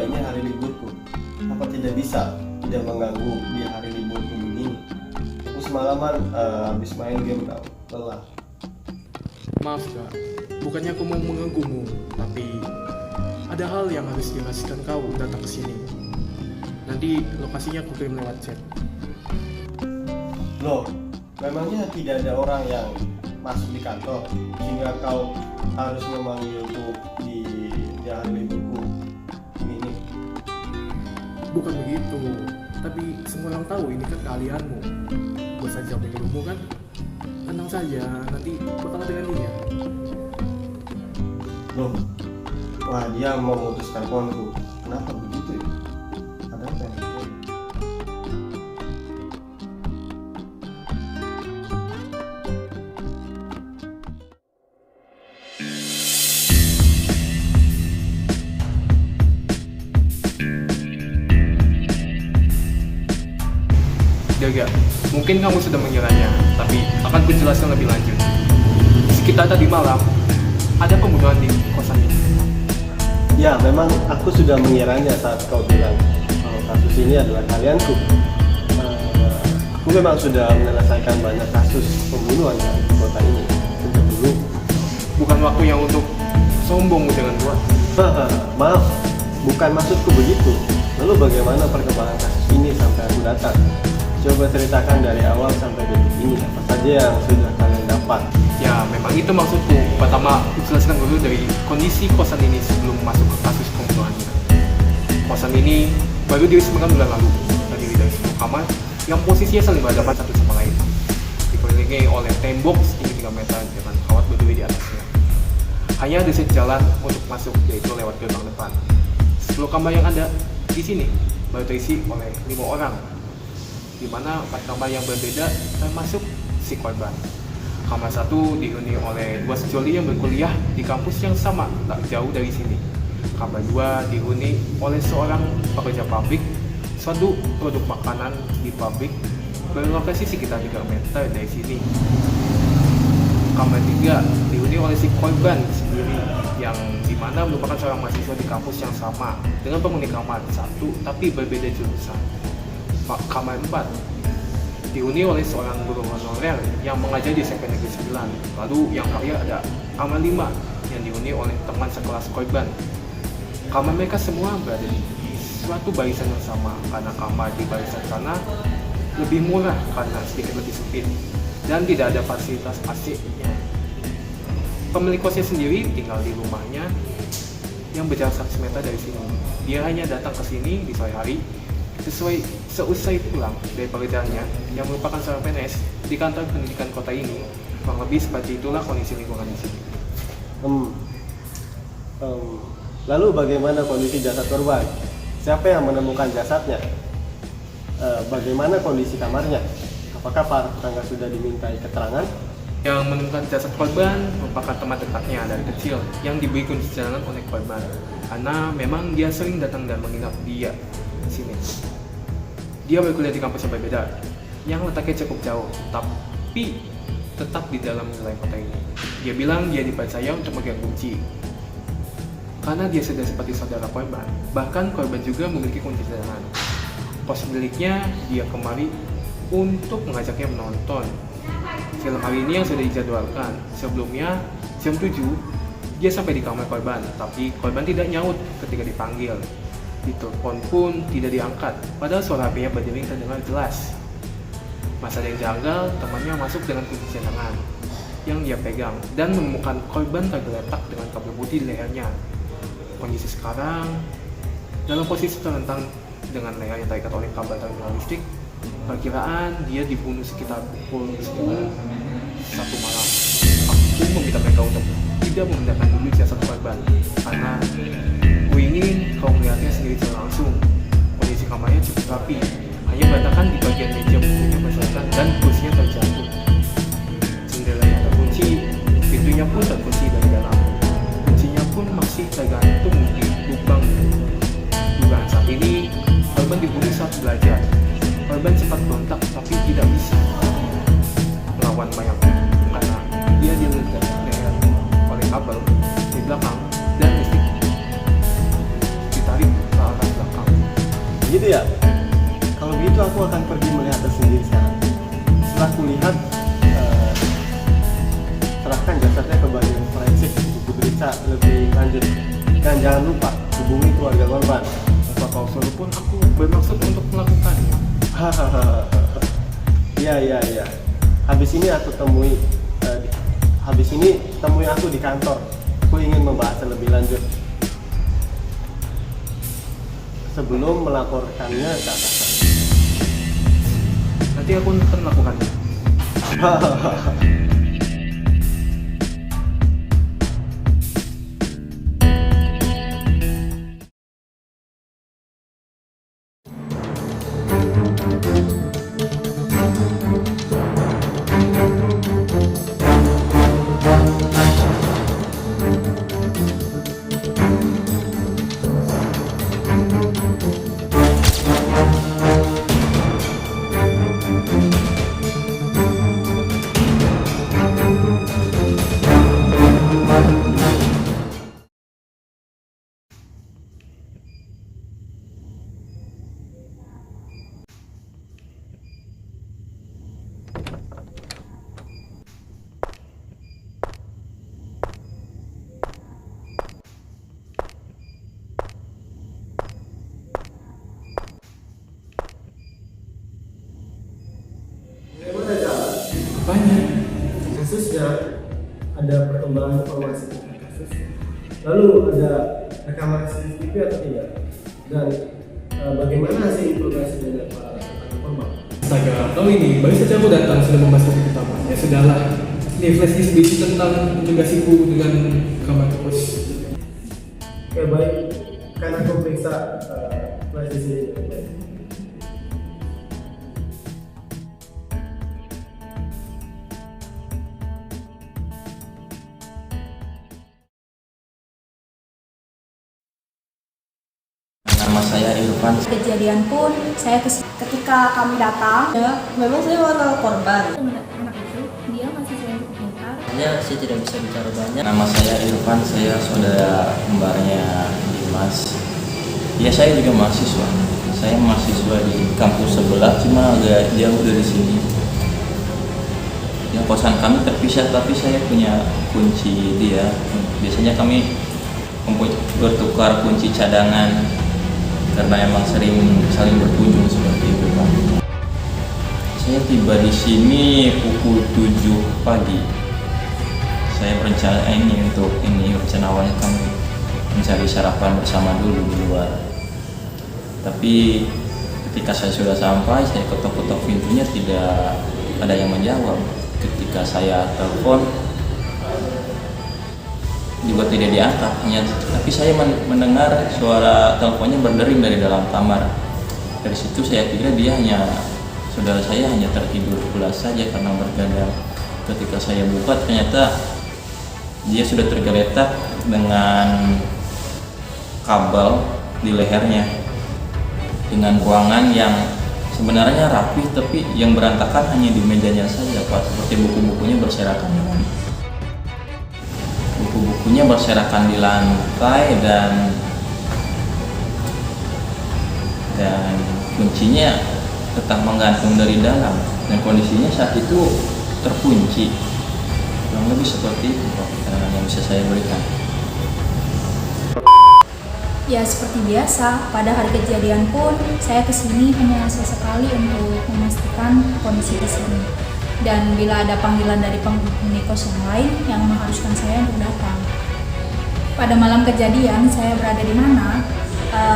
ini hari liburku. Apa tidak bisa tidak mengganggu di hari liburku begini? Aku semalaman habis main game tau, lelah. Maaf kak, bukannya aku mau mengganggumu, tapi ada hal yang harus dijelaskan kau datang ke sini. Nanti lokasinya aku kirim lewat chat. Loh, memangnya tidak ada orang yang masuk di kantor sehingga kau harus memanggilku di hari liburku ini? Bukan begitu, tapi semua orang tahu ini kan keahlianmu. Gue saja menyuruhmu kan? Tenang saja, nanti bakal dengan dia. Loh, wah dia mau memutus teleponku. Kenapa begitu ya? Ada apa yang terjadi? Gaga, mungkin kamu sudah mengiranya, tapi akan kujelaskan lebih lanjut. Sekitar tadi malam, ada pembunuhan di kosan ini. Ya, memang aku sudah mengiranya saat kau bilang kalau kasus ini adalah kalianku. Aku memang sudah menyelesaikan banyak kasus pembunuhan di kota ini sejak dulu. Bukan waktunya untuk sombong dengan gua. Maaf, bukan maksudku begitu. Lalu bagaimana perkembangan kasus ini sampai aku datang? Coba ceritakan dari awal sampai detik ini, apa saja yang sudah kalian dapat? Ya, memang itu maksudku. Pertama, aku jelaskan dulu dari kondisi kosan ini sebelum masuk ke kasus pembunuhannya. Kosan ini baru diresmikan bulan lalu, terdiri dari 10 kamar yang posisinya saling berhadapan satu sama lain, dikelilingi oleh tembok setinggi 3 meter dengan kawat berduri di atasnya. Hanya ada satu jalan untuk masuk, yaitu lewat gerbang depan. 10 kamar yang ada di sini baru terisi oleh 5 orang, di mana 4 kamar yang berbeda termasuk si korban. Kamar 1 dihuni oleh 2 sejoli yang berkuliah di kampus yang sama tak jauh dari sini. Kamar 2 dihuni oleh seorang pekerja pabrik suatu produk makanan di pabrik berlokasi sekitar 3 meter dari sini. Kamar 3 dihuni oleh si korban sendiri yang dimana merupakan seorang mahasiswa di kampus yang sama dengan penghuni kamar 1 tapi berbeda jurusan. Kamar 4 dihuni oleh seorang guru honorer yang mengajar di SMP Negeri 9. Lalu yang terakhir ada kamar 5 yang dihuni oleh teman sekelas korban. Kamar mereka semua berada di suatu barisan yang sama karena kamar di barisan sana lebih murah karena sedikit lebih sempit dan tidak ada fasilitas AC-nya. Pemilik kosnya sendiri tinggal di rumahnya yang berjarak 100 meter dari sini. Dia hanya datang ke sini di sore hari seusai pulang dari pekerjaannya yang merupakan seorang PNS di kantor pendidikan kota ini. Kurang lebih seperti itulah kondisi lingkungan di sini. Lalu bagaimana kondisi jasad korban? Siapa yang menemukan jasadnya? Bagaimana kondisi kamarnya? Apakah para tetangga sudah dimintai keterangan? Yang menemukan jasad korban merupakan teman dekatnya dari kecil yang diberi kunci jalan oleh korban karena memang dia sering datang dan menginap dia di sini. Dia berkuliah di kampus yang berbeda yang letaknya cukup jauh, tapi tetap di dalam wilayah kota ini. Dia bilang dia dipercaya untuk megang kunci karena dia sudah seperti saudara korban. Bahkan korban juga memiliki kunci cadangan. Kos miliknya dia kemari untuk mengajaknya menonton film hari ini yang sudah dijadwalkan. Sebelumnya jam 7 dia sampai di kamar korban, tapi korban tidak nyaut ketika dipanggil. Ditelepon pun tidak diangkat, padahal suara HP-nya berdering terdengar jelas. Masa yang janggal, temannya masuk dengan kunci cadangan yang dia pegang dan menemukan korban tergeletak dengan kabel putih di lehernya. Kondisi sekarang dalam posisi terlentang dengan leher yang terikat oleh kabel terminal listrik. Perkiraan dia dibunuh sekitar pukul 1 malam. Aku meminta mereka untuk tidak memindahkan dulu jasad korban karena ku ingin kau melihatnya sendiri secara langsung. Kondisi kamarnya cukup rapi, hanya berantakan di bagian meja bukunya berserakan dan kursinya terjatuh. Jendelanya terkunci, pintunya pun terkunci dari dalam. Kuncinya pun masih tergantung di lubang. Dugaan saat ini, korban dibunuh saat belajar. Korban sempat berontak tapi tidak bisa melawan mayat karena dia dililit leher oleh kabel di belakang dan listrik ditarik ke arah Gitu ya? Kalau begitu aku akan pergi melihatnya sendiri sekarang. Setelah kulihat, serahkan jasadnya ke bagian forensik untuk diperiksa lebih lanjut. Dan jangan lupa hubungi keluarga korban. Tanpa kau suruh pun aku bermaksud untuk melakukannya. Iya. Habis ini temui aku di kantor. Aku ingin membahas lebih lanjut sebelum melaporkannya ke atasan. Nanti aku akan melakukannya. Banyak. Kasusnya ada perkembangan informasi tentang kasus. Lalu ada rekaman CCTV atau tidak? Dan bagaimana hasil informasi dari para korban? Astaga, kau ini baru saja aku datang sudah membahas topik utama. Ya sudahlah. Ini flash disk berisi tentang investigasiku dengan kamar terus. Oke, baik. Karena aku periksa flash di sini. Nama saya Irfan. Kejadian pun ketika kami datang, Ya, memang saya warga korban. anak itu dia masih sering pintar. Saya tidak bisa bicara banyak. Nama saya Irfan, saya saudara kembarnya Dimas. Ya, saya juga mahasiswa. Saya mahasiswa di kampus sebelah, cuma agak jauh dari sini. Ya, kosan kami terpisah, tapi saya punya kunci dia. Biasanya kami bertukar kunci cadangan karena emang sering saling berkunjung seperti itu, Pak. Saya tiba di sini pukul 7 pagi. Saya berencana rencana awalnya kami mencari sarapan bersama dulu di luar. Tapi ketika saya sudah sampai, saya ketok-ketok pintunya tidak ada yang menjawab. Ketika saya telepon juga tidak diangkat, tapi saya mendengar suara teleponnya berdering dari dalam kamar. Dari situ saya kira saudara saya hanya tertidur pulas saja karena bergadang. Ketika saya buka, ternyata dia sudah tergeletak dengan kabel di lehernya, dengan ruangan yang sebenarnya rapi, tapi yang berantakan hanya di mejanya saja, Pak. Seperti buku-bukunya berserakan di lantai dan kuncinya tetap menggantung dari dalam, dan kondisinya saat itu terkunci. Kurang lebih seperti itu, Pak, yang bisa saya berikan. Ya seperti biasa, pada hari kejadian pun saya kesini hanya sesekali untuk memastikan kondisi di sini. Dan bila ada panggilan dari penghuni kos yang lain yang mengharuskan saya untuk datang. Pada malam kejadian saya berada di mana?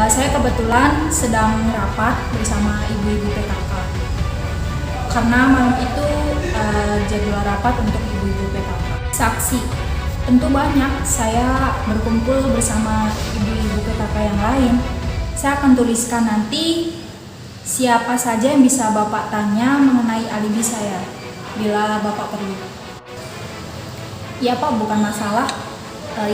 Saya kebetulan sedang rapat bersama ibu-ibu PKK. Karena malam itu jadwal rapat untuk ibu-ibu PKK. Saksi tentu banyak, saya berkumpul bersama ibu-ibu PKK yang lain. Saya akan tuliskan nanti siapa saja yang bisa Bapak tanya mengenai alibi saya bila Bapak perlu. Ya Pak, bukan masalah.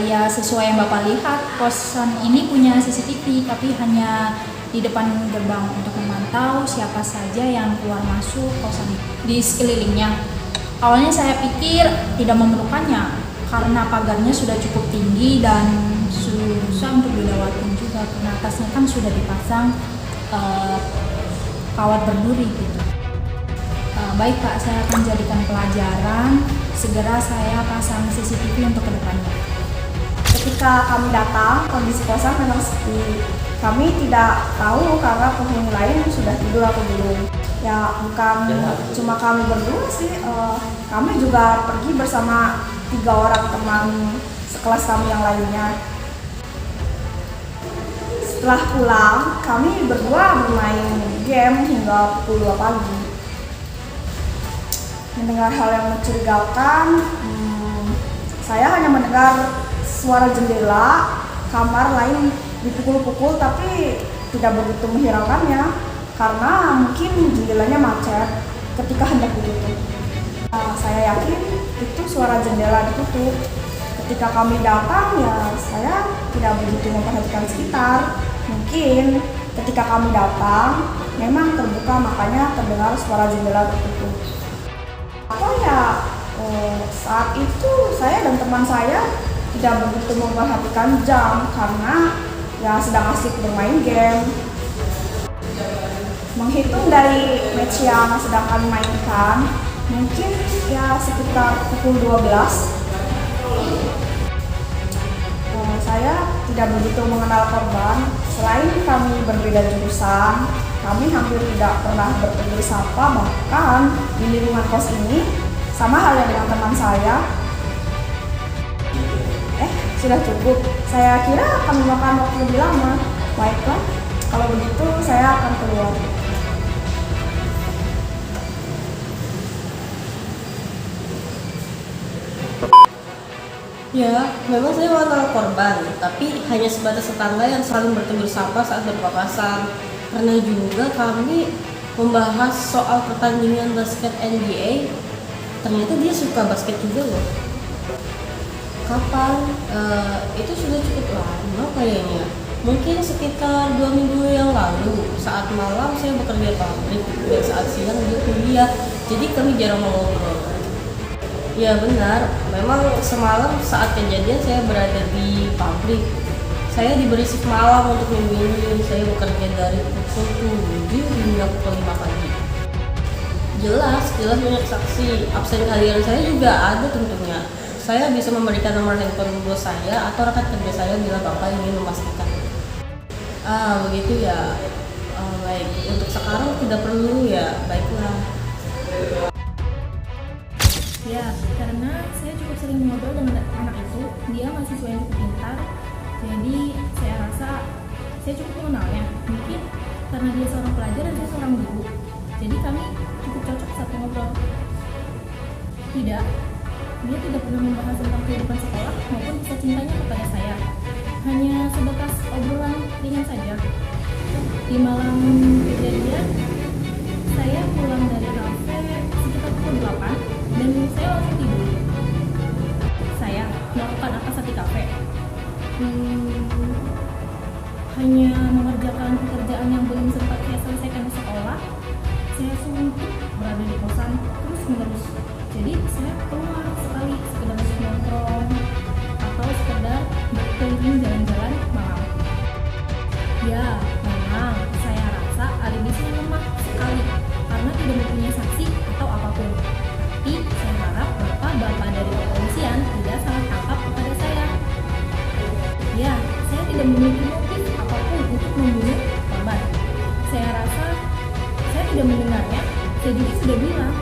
Ya sesuai yang Bapak lihat, kosan ini punya CCTV tapi hanya di depan gerbang untuk memantau siapa saja yang keluar masuk kosan di sekelilingnya. Awalnya saya pikir tidak memerlukannya karena pagarnya sudah cukup tinggi dan susah untuk dilewatin juga karena atasnya kan sudah dipasang eh, kawat berduri gitu. Baik Pak, saya akan jadikan pelajaran. Segera saya pasang CCTV untuk kedepannya. Ketika kami datang, kondisi kosan memang sepi. Kami tidak tahu karena penghuni lain sudah tidur atau belum. Ya bukan cuma kami berdua sih, kami juga pergi bersama 3 orang teman sekelas kami yang lainnya. Setelah pulang, kami berdua bermain game hingga pukul 2 pagi. Mendengar hal yang mencurigakan, saya hanya mendengar suara jendela kamar lain dipukul-pukul, tapi tidak begitu menghiraukannya karena mungkin jendelanya macet ketika hendak ditutup. Saya yakin itu suara jendela ditutup. Ketika kami datang, ya saya tidak begitu memperhatikan sekitar. Mungkin ketika kami datang memang terbuka, makanya terdengar suara jendela tertutup. Atau ya saat itu saya dan teman saya tidak begitu memperhatikan jam karena ya sedang asik bermain game. Menghitung dari match yang sedang kami mainkan, mungkin ya sekitar pukul 12. Saya tidak begitu mengenal korban. Selain kami berbeda jurusan, kami hampir tidak pernah bertegur sapa. Bahkan di lingkungan kos ini, sama halnya dengan teman saya. Sudah cukup. Saya kira akan memakan waktu lebih lama. Baiklah, kalau begitu saya akan keluar. Ya, memang saya mengenal korban, tapi hanya sebatas tetangga yang saling bertegur sapa saat berpapasan. Karena juga kami membahas soal pertandingan basket NBA, ternyata dia suka basket juga loh. Kapan? Itu sudah cukup lama kayaknya. Mungkin sekitar 2 minggu yang lalu. Saat malam saya bekerja pabrik dan saat siang dia kuliah. Jadi kami jarang ngobrol. Ya benar, memang semalam saat kejadian saya berada di pabrik. Saya diberi shift malam untuk minggu ini. Saya bekerja dari pukul 7 hingga pukul 5 pagi. Jelas banyak saksi. Absen harian saya juga ada tentunya. Saya bisa memberikan nomor handphone bos saya atau rekan kerja saya bila Bapak ingin memastikan. Begitu ya. Baik, untuk sekarang tidak perlu ya. Baiklah. Ya, karena saya cukup sering ngobrol dengan anak itu, dia mahasiswa yang cukup pintar, jadi saya rasa saya cukup mengenalnya. Mungkin karena dia seorang pelajar dan saya seorang guru, jadi kami cukup cocok saat ngobrol. Tidak, dia tidak pernah membahas tentang kehidupan sekolah maupun kisah cintanya kepada saya. Hanya sebatas obrolan ringan saja. Di malam kejadian, saya pulang dari kafe sekitar pukul 8 dan saya langsung tidur. Saya melakukan apa saat di kafe? Hanya mengerjakan pekerjaan yang belum sempat saya selesaikan di sekolah. Saya suntuk berada di kosan terus menerus. Jadi saya keluar sekali sekedar nongkrong atau sekedar berkeliling jalan-jalan malam. Ya, memang saya rasa alibi saya lemah sekali karena tidak mempunyai saksi atau apapun. Tapi saya harap bapak-bapak dari kepolisian tidak salah tangkap kepada saya. Ya, saya tidak memiliki motif apapun untuk membunuh korban. Saya rasa saya tidak mendengarnya. Saya juga sudah bilang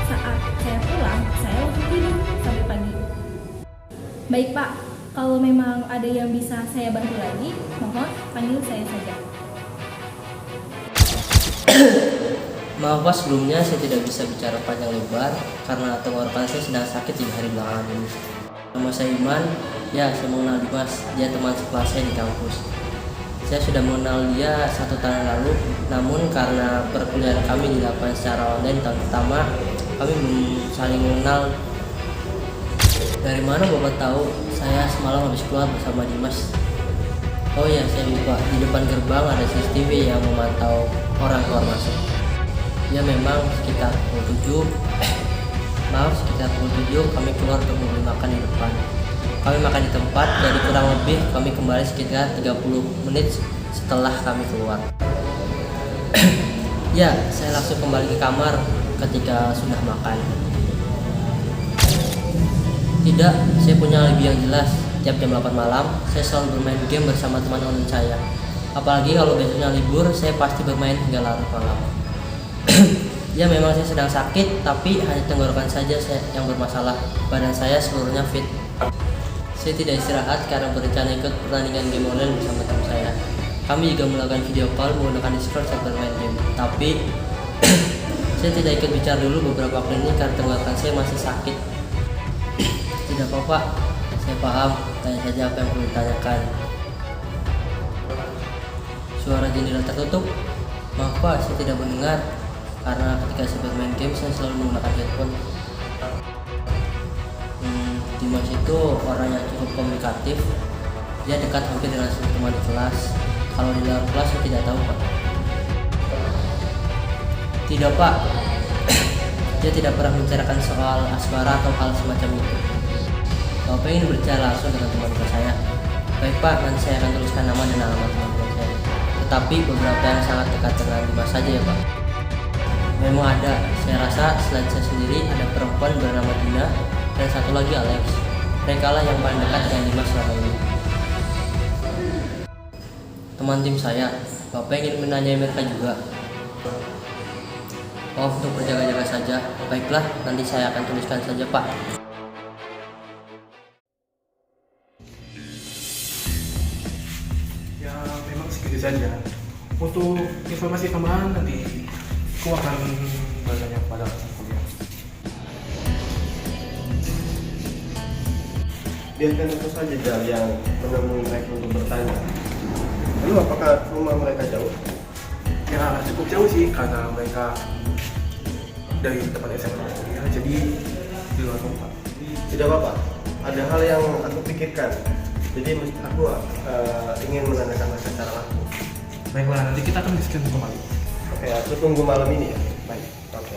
saat saya pulang, saya langsung tidur sampai pagi. Baik Pak, kalau memang ada yang bisa saya bantu lagi, mohon panggil saya saja. Maaf Pak, sebelumnya saya tidak bisa bicara panjang lebar karena tenggorokan saya sedang sakit 3 hari belakangan ini. Nama saya Iman, ya saya mengenal Dimas, dia teman sekelas saya di kampus. Saya sudah mengenal dia 1 tahun lalu, namun karena perkuliahan kami dilakukan secara online tahun pertama, kami belum saling mengenal. Dari mana Bapak tahu saya semalam habis keluar bersama Dimas? Oh ya, saya lupa, di depan gerbang ada CCTV yang memantau orang keluar masuk. Ya memang sekitar pukul 7 kami keluar untuk membeli makan di depan. Kami makan di tempat, jadi kurang lebih kami kembali sekitar 30 menit setelah kami keluar. Ya, saya langsung kembali ke kamar ketika sudah makan. Tidak, saya punya alibi yang jelas. Tiap jam 8 malam, saya selalu bermain game bersama teman-teman saya. Apalagi kalau besoknya libur, saya pasti bermain hingga larut malam. Ya, memang saya sedang sakit, tapi hanya tenggorokan saja yang bermasalah. Badan saya seluruhnya fit. Saya tidak istirahat karena berencana ikut pertandingan game online bersama teman saya. Kami juga melakukan video call menggunakan Discord saat bermain game. Tapi saya tidak ikut bicara dulu beberapa waktu ini karena tenggorokan saya masih sakit. Tidak apa-apa, saya paham. Tanya saja apa yang perlu ditanyakan. Suara jendela tertutup. Maaf Pak, saya tidak mendengar. Karena ketika saya bermain game, saya selalu menggunakan headphone. Dimas itu orang yang cukup komunikatif. Dia dekat hampir dengan semua teman di kelas. Kalau di luar kelas, saya tidak tahu Pak. Tidak Pak, dia tidak pernah membicarakan soal asmara atau hal semacam itu. Bapak ingin berbicara langsung dengan teman-teman saya. Baik Pak, nanti saya akan tuliskan nama dan alamat teman-teman saya. Tetapi beberapa yang sangat dekat dengan Dimas saja ya Pak. Memang ada, saya rasa selain saya sendiri ada perempuan bernama Dina dan satu lagi Alex. Mereka lah yang paling dekat dengan Dimas selama ini. Teman tim saya, Bapak ingin menanyai mereka juga. Oh, untuk berjaga-jaga saja. Baiklah, nanti saya akan tuliskan saja Pak. Ya memang segitu saja. Untuk informasi tambahan nanti aku akan bertanya kepada kuliah. Biarkan aku saja Jal yang menemui mereka untuk bertanya. Lalu apakah rumah mereka jauh? Ya cukup jauh sih karena mereka dari tempat SMA ya, jadi di luar tempat. Tidak apa-apa, ada hal yang aku pikirkan. Jadi aku ingin menanyakan mereka secara langsung. Baiklah, nanti kita akan diskusi kembali. Oke, aku tunggu malam ini ya. Baik. Oke.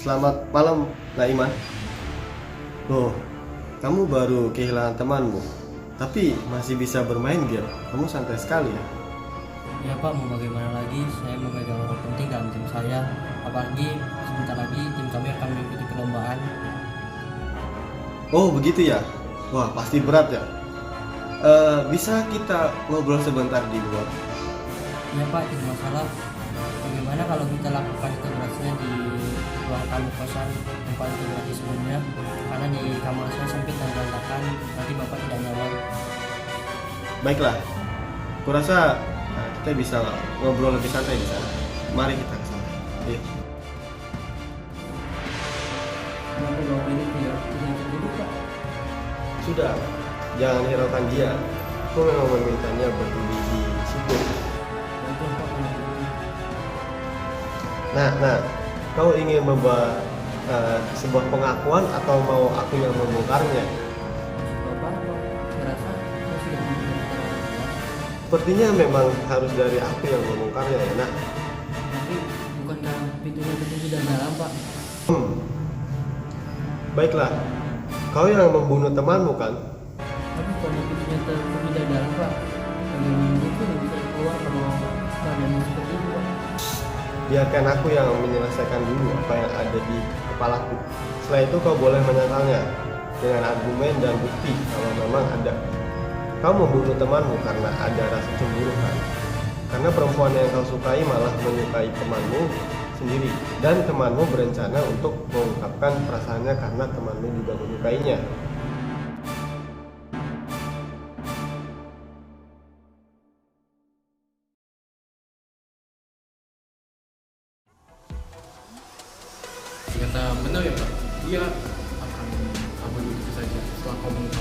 Selamat malam, Naiman. Loh, kamu baru kehilangan temanmu, tapi masih bisa bermain game. Kamu santai sekali ya? Ya Pak, mau bagaimana lagi? Saya memegang orang penting dalam tim saya. Apalagi sebentar lagi tim kami akan mengikuti perlombaan. Oh, begitu ya? Wah, pasti berat ya? Bisa kita ngobrol sebentar di luar? Ya Pak, tidak masalah. Bagaimana kalau kita lakukan integrasinya di ruang tamu kosan tempat integrasi sebelumnya? Karena di kamar saya sempit dan berantakan, nanti Bapak tidak nyaman. Baiklah, kurasa kita bisa ngobrol lebih santai di sana. Mari kita ke sana. Iya. Kenapa Bapak ini tidak duduk Pak? Sudah, jangan hiraukan dia. Aku memang memintanya berdiri di situ. Baiklah Pak, kalau begitu. Nah, kau ingin membuat sebuah pengakuan atau mau aku yang membongkarnya? Bapak, saya rasa saya sudah memberikan. Sepertinya memang harus dari aku yang membongkarnya ya, nak. Tapi bukankah pintunya terkunci dari dalam Pak? Baiklah, kau yang membunuh temanmu kan? Tapi kalau pintunya terkunci dari dalam Pak, bagaimana mungkin bisa keluar kalau keadaannya seperti itu Pak? Biarkan aku yang menyelesaikan dulu apa yang ada di kepalaku. Setelah itu kau boleh menyangkalnya dengan argumen dan bukti kalau memang ada. Kau membunuh temanmu karena ada rasa cemburu kan? Karena perempuan yang kau sukai malah menyukai temanmu sendiri, dan temanmu berencana untuk mengungkapkan perasaannya karena temanmu juga menyukainya. Ternyata benar ya Pak, dia akan kabur dulu. komunitas